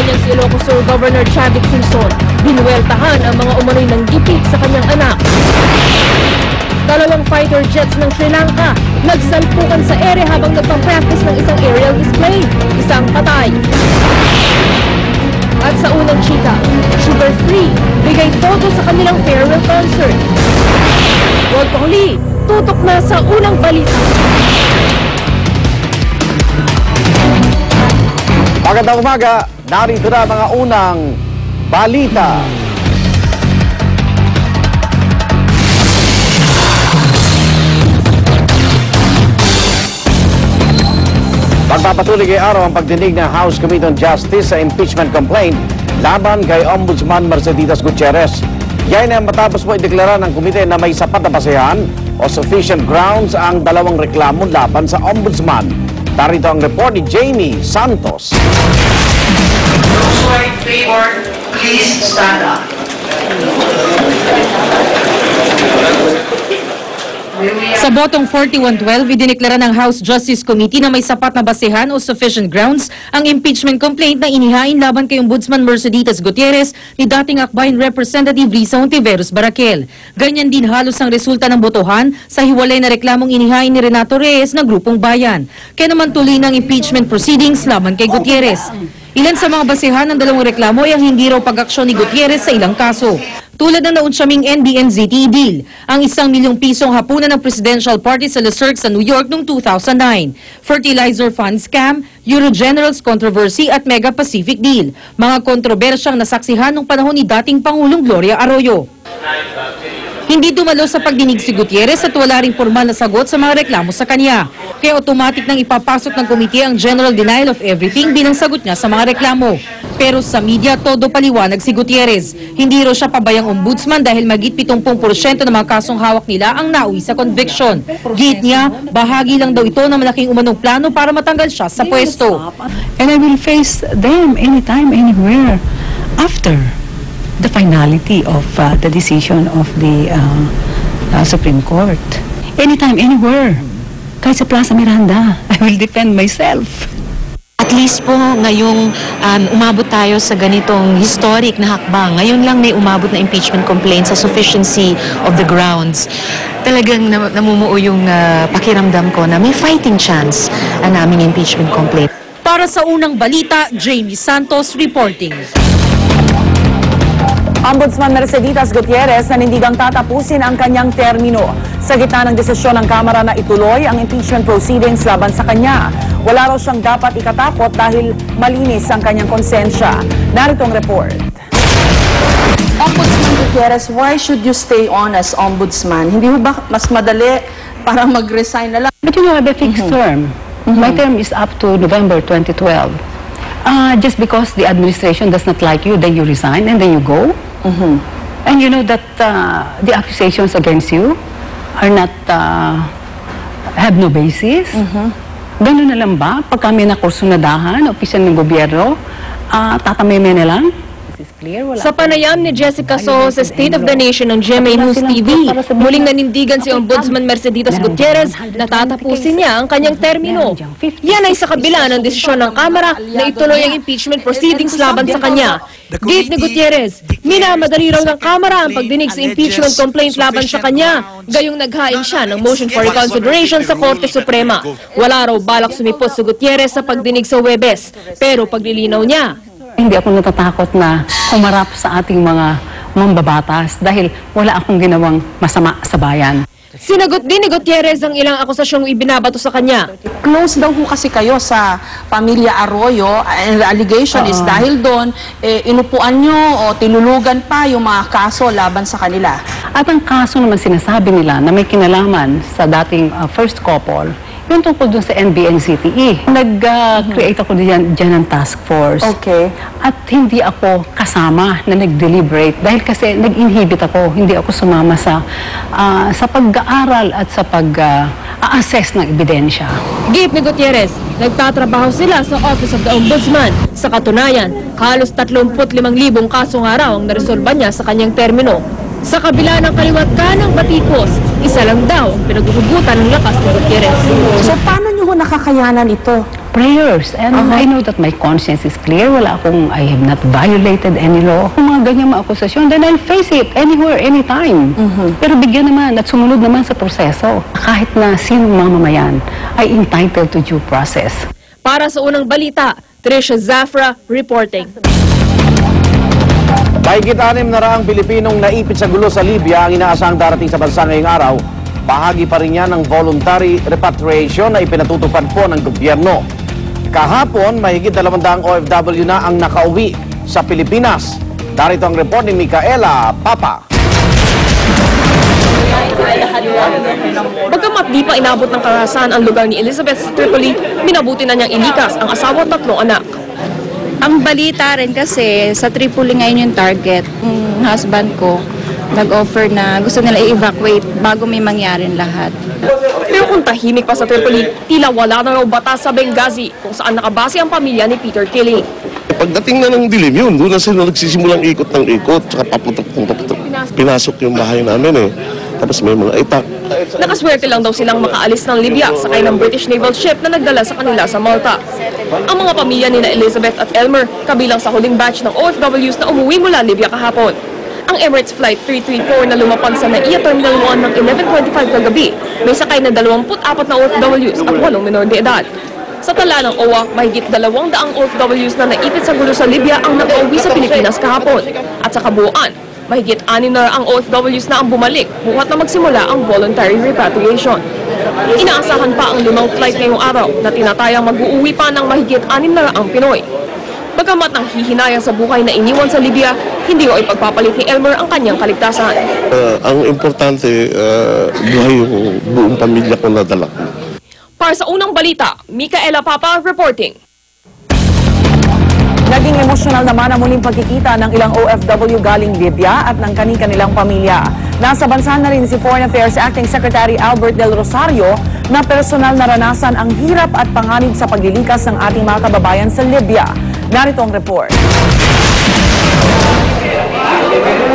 niyang si Ilocos Sur Governor Chavit Singson, binuweltahan ang mga umano'y nanggipit sa kanyang anak. Dalawang fighter jets ng Sri Lanka nagsalpukan sa ere habang nagpa-practice ng isang aerial display. Isang patay. At sa unang chika, sugar-free, bigay todo sa kanilang farewell concert. Huwag huli, tutok na sa unang balita. Magandang umaga, narito na mga unang balita. Pagpapatuloy kay araw ang pagdinig ng House Committee on Justice sa impeachment complaint laban kay Ombudsman Merceditas Gutierrez. Yan ay matapos po ideklara ng komite na may sapat na basehan o sufficient grounds ang dalawang reklamo laban sa Ombudsman. Narito ang report ni Jamie Santos. Those who are in favor, please stand up. Sa botong 41-12, idineklara ng House Justice Committee na may sapat na basehan o sufficient grounds ang impeachment complaint na inihain laban kay Ombudsman Merceditas Gutierrez ni dating Akbayan Representative Risa Hontiveros Barakel. Ganyan din halos ang resulta ng botohan sa hiwalay na reklamong inihain ni Renato Reyes ng Grupong Bayan. Kaya naman tuloy ng impeachment proceedings laban kay Gutierrez. Ilan sa mga basehan ng dalawang reklamo ay ang hindi raw pag-aksyon ni Gutierrez sa ilang kaso. Tulad ng naunsyaming NBNZTE deal, ang 1 milyong pisong hapunan ng Presidential Party sa LaSurc sa New York noong 2009, fertilizer fund scam, Euro Generals controversy at Mega Pacific deal, mga kontrobersyang nasaksihan ng panahon ni dating Pangulong Gloria Arroyo. Hindi dumalo sa pagdinig si Gutierrez at wala ring formal na sagot sa mga reklamo sa kanya. Kaya automatic nang ipapasok ng komite ang general denial of everything bilang sagot niya sa mga reklamo. Pero sa media, todo paliwanag si Gutierrez. Hindi raw siya pabayang ombudsman dahil magit 70% ng mga kasong hawak nila ang nauwi sa conviction. Git niya, bahagi lang daw ito ng malaking umanong plano para matanggal siya sa pwesto. And I will face them anytime, anywhere after the finality of the decision of the Supreme Court. Anytime, anywhere. Kahit sa Plaza Miranda, I will defend myself. At least po ngayong umabot tayo sa ganitong historic na hakbang. Ngayon lang may umabot na impeachment complaint sa sufficiency of the grounds. Talagang namumuo yung pakiramdam ko na may fighting chance ang aming impeachment complaint. Para sa unang balita, Jamie Santos reporting. Ombudsman Merceditas Gutierrez nanindigang tatapusin ang kanyang termino. Sa gitna ng desisyon ng Kamara na ituloy ang impeachment proceedings laban sa kanya. Wala raw siyang dapat ikatakot dahil malinis ang kanyang konsensya. Narito ang report. Ombudsman Gutierrez, why should you stay on as ombudsman? Hindi mo ba mas madali para mag-resign na lang? But you know, I have a fixed term. My term is up to November 2012. Just because the administration does not like you, then you resign and then you go. And you know that the accusations against you are not, have no basis. Ganun na lang ba? Pag kami na kursunadahan, opisyal ng gobyerno, tatameme na lang? Sa panayam ni Jessica Soho sa State of the Nation ng GMA News TV, muling nanindigan si Ombudsman Merceditas Gutierrez na tatapusin niya ang kanyang termino. Yan ay sa kabila ng desisyon ng Kamara na ituloy ang impeachment proceedings laban sa kanya. Gate ni Gutierrez, minamadali raw ng Kamara ang pagdinig sa impeachment complaint laban sa kanya, gayong naghain siya ng motion for reconsideration sa Korte Suprema. Wala raw balak sumipot si Gutierrez sa pagdinig sa Huwebes, pero paglilinaw niya, hindi ako natatakot na humarap sa ating mga mambabatas dahil wala akong ginawang masama sa bayan. Sinagot din ni Gutierrez ang ilang akusasyong ibinabato sa kanya. Close daw po kasi kayo sa pamilya Arroyo, and the allegation is dahil doon, inupuan nyo o tinulugan pa yung mga kaso laban sa kanila. At ang kaso naman sinasabi nila na may kinalaman sa dating first couple, yung tungkol dun sa NBNZTE. Nag-create ako dyan ng task force. Okay. At hindi ako kasama na nag-deliberate dahil kasi nag-inhibit ako. Hindi ako sumama sa pag-aaral at sa pag-assess ng ebidensya. Gate ni Gutierrez, nagtatrabaho sila sa Office of the Ombudsman. Sa katunayan, halos 35,000 kasong araw ang naresolba niya sa kanyang termino. Sa kabila ng kaliwat kanang batikos, isa lang daw ang pinaghuhugutan ng lakas ni Gutierrez. So paano nyo nakakayanan ito? prayers. And I know that my conscience is clear. I have not violated any law. Kung mga ganyan mga akusasyon, then I'll face it anywhere, anytime. Pero bigyan naman at sumunod naman sa proseso. Kahit na sinong mamamayan ay entitled to due process. Para sa unang balita, Trisha Zafra reporting. Mahigit 6 na raang Pilipinong naipit sa gulo sa Libya ang inaasahang darating sa bansa ngayong araw. Bahagi pa rin yan ng voluntary repatriation na ipinatutupad po ng gobyerno. Kahapon, mahigit 200 OFW na ang nakauwi sa Pilipinas. Darito ang report ni Micaela Papa. Bagamat di pa inabot ng karahasan ang lugar ni Elizabeth sa Tripoli, minabuti na niyang ilikas ang asawa at 3 anak. Ang balita rin kasi sa Tripoli ngayon yung target. Yung husband ko nag-offer na gusto nila i-evacuate bago may mangyaring lahat. Pero kung tahimik pa sa Tripoli, tila wala na raw batas sa Benghazi kung saan nakabase ang pamilya ni Peter Killing. Pagdating na ng dilim yun, doon na sila nagsisimulang ikot ng ikot, tsaka paputok. Pinasok yung bahay namin eh. Tapos may mga itak. Nakaswerte lang daw silang makaalis ng Libya sakay ng British naval ship na nagdala sa kanila sa Malta. Ang mga pamilya ni Elizabeth at Elmer kabilang sa huling batch ng OFWs na umuwi mula Libya kahapon. Ang Emirates Flight 334 na lumapag sa NAIA Terminal 1 ng 11:25 kagabi, may sakay na 24 na OFWs at 8 menor de edad. Sa tala ng OWA, mahigit 200 OFWs na naipit sa gulo sa Libya ang nakauwi sa Pilipinas kahapon. At sa kabuuan, mahigit 6 na ang OFWs na ang bumalik buhat na magsimula ang voluntary repatriation. Inaasahan pa ang 5 flight ngayong araw na tinatayang mag-uuwi pa ng mahigit 6 na ang Pinoy. Bagamat ang hihinayang sa buhay na iniwan sa Libya, hindi o ipagpapalit ni Elmer ang kanyang kaligtasan. Ang importante, buhay yung buong pamilya ko na dala ko. Para sa unang balita, Micaela Papa reporting. Naging emosyonal naman ang muling pagkikita ng ilang OFW galing Libya at ng kani-kanilang pamilya. Nasa bansa na rin si Foreign Affairs Acting Secretary Albert Del Rosario na personal naranasan ang hirap at panganib sa paglilikas ng ating mga kababayan sa Libya. Narito ang report.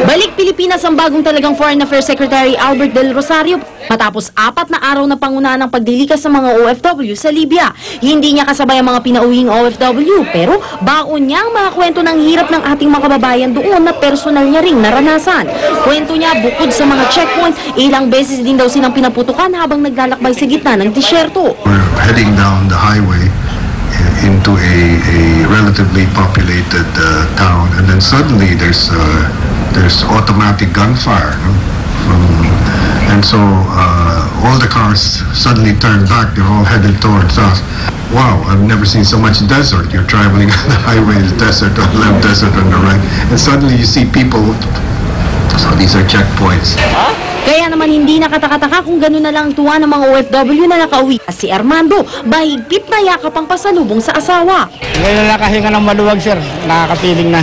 Balik Pilipinas ang bagong talagang Foreign Affairs Secretary Albert Del Rosario matapos 4 na araw na pangunahan ng paglilikas sa mga OFW sa Libya. Hindi niya kasabay ang mga pinauwing OFW pero baon niya ang mga kwento ng hirap ng ating mga kababayan doon na personal niya ring naranasan. Kwento niya bukod sa mga checkpoint, ilang beses din daw silang pinaputukan habang naglalakbay sa gitna ng disyerto. We're heading down the highway into a relatively populated town, and then suddenly there's automatic gunfire, and so all the cars suddenly turn back. They're all headed towards us. Wow, I've never seen so much desert. You're traveling on the highway, the desert on the left, desert on the right, and suddenly you see people. So these are checkpoints. Kaya naman hindi nakatakataka kung gano'n na lang tuwa ng mga OFW na nakauwi. Si Armando, bahigpit na yakap ang pasalubong sa asawa. Ngayon na nakahinga ng maluwag, sir. Nakakapiling na.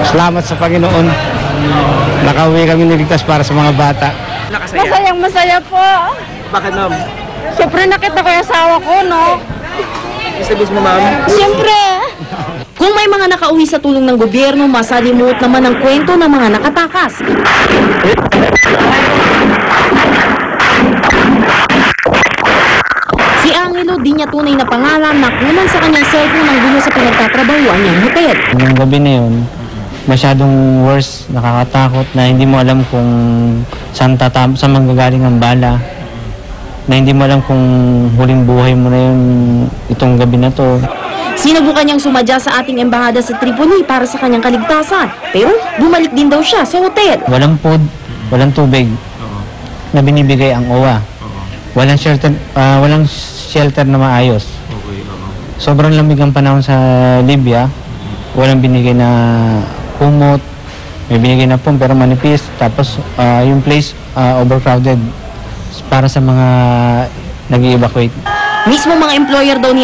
Salamat sa Panginoon. Nakauwi kami niligtas para sa mga bata. Masayang masaya po. Bakit, ma'am? Siyempre nakita ko yung asawa ko, no? Isabis mo, ma'am? Siyempre. Kung may mga nakauwi sa tulong ng gobyerno, masalimuot naman ang kwento ng mga nakatakas. Si Angelo, di niya tunay na pangalan, nakunan sa kanyang cellphone ng gulo sa pinagtatrabahuan niyang hotel. Yung gabi na yun, masyadong worse, nakakatakot na hindi mo alam kung saan manggagaling ang bala. Na hindi mo alam kung huling buhay mo na yun itong gabi na to. Sinubukan niyang sumadya sa ating embahada sa Tripoli para sa kanyang kaligtasan. Pero bumalik din daw siya sa hotel. Walang food, walang tubig na binibigay ang OWA. Walang shelter na maayos. Sobrang lamig ang panahon sa Libya. Walang binigay na kumot. May binigay na pum pero manipis. Tapos yung place overcrowded para sa mga nag-i-evacuate. Mismo mga employer daw ni